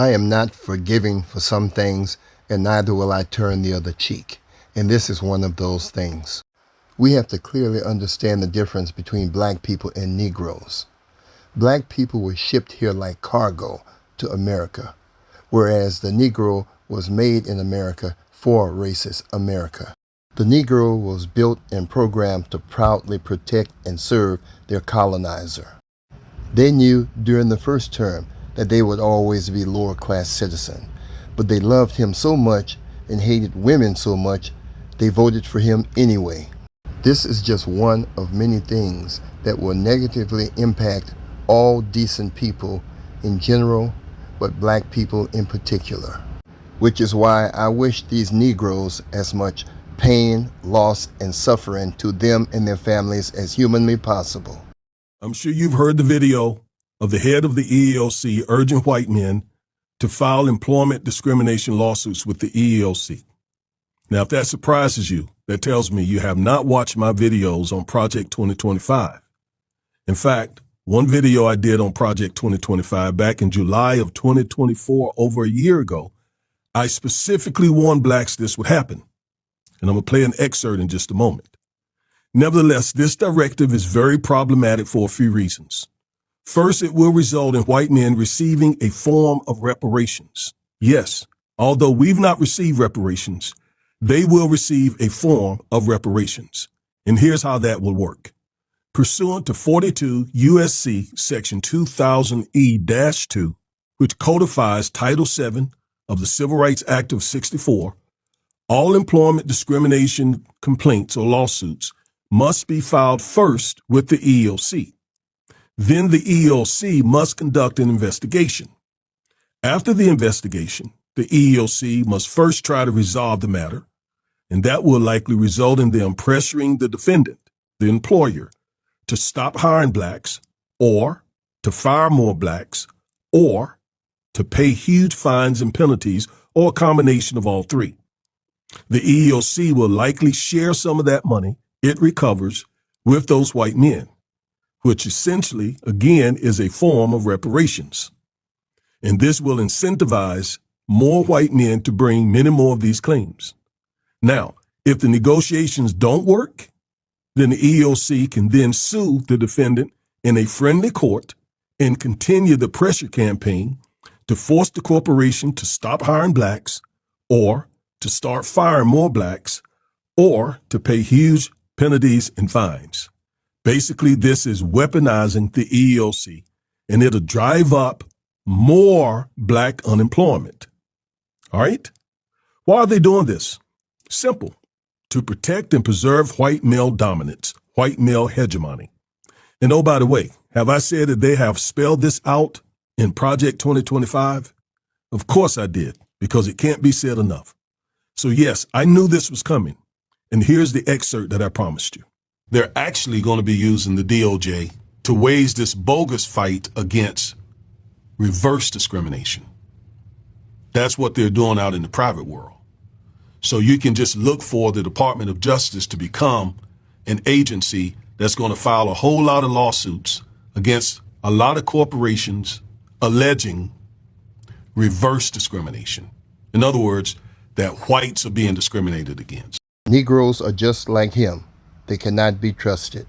I am not forgiving for some things, and neither will I turn the other cheek. And this is one of those things. We have to clearly understand the difference between black people and Negroes. Black people were shipped here like cargo to America, whereas the Negro was made in America for racist America. The Negro was built and programmed to proudly protect and serve their colonizer. They knew during the first term that they would always be lower-class citizen, but they loved him so much and hated women so much, they voted for him anyway. This is just one of many things that will negatively impact all decent people in general, but black people in particular. Which is why I wish these Negroes as much pain, loss, and suffering to them and their families as humanly possible. I'm sure you've heard the video of the head of the EEOC urging white men to file employment discrimination lawsuits with the EEOC. Now, if that surprises you, that tells me you have not watched my videos on Project 2025. In fact, one video I did on Project 2025 back in July of 2024, over a year ago, I specifically warned blacks this would happen. And I'm going to play an excerpt in just a moment. Nevertheless, this directive is very problematic for a few reasons. First, it will result in white men receiving a form of reparations. Yes, although we've not received reparations, they will receive a form of reparations. And here's how that will work. Pursuant to 42 USC Section 2000E-2, which codifies Title VII of the Civil Rights Act of '64, all employment discrimination complaints or lawsuits must be filed first with the EEOC. Then the EEOC must conduct an investigation. After the investigation, the EEOC must first try to resolve the matter, and that will likely result in them pressuring the defendant, the employer, to stop hiring blacks, or to fire more blacks, or to pay huge fines and penalties, or a combination of all three. The EEOC will likely share some of that money it recovers with those white men, which essentially, again, is a form of reparations. And this will incentivize more white men to bring many more of these claims. Now, if the negotiations don't work, then the EEOC can then sue the defendant in a friendly court and continue the pressure campaign to force the corporation to stop hiring blacks, or to start firing more blacks, or to pay huge penalties and fines. Basically, this is weaponizing the EEOC, and it'll drive up more black unemployment. All right? Why are they doing this? Simple. To protect and preserve white male dominance, white male hegemony. And oh, by the way, have I said that they have spelled this out in Project 2025? Of course I did, because it can't be said enough. So yes, I knew this was coming. And here's the excerpt that I promised you. They're actually going to be using the DOJ to wage this bogus fight against reverse discrimination. That's what they're doing out in the private world. So you can just look for the Department of Justice to become an agency that's going to file a whole lot of lawsuits against a lot of corporations alleging reverse discrimination. In other words, that whites are being discriminated against. Negroes are just like him. They cannot be trusted.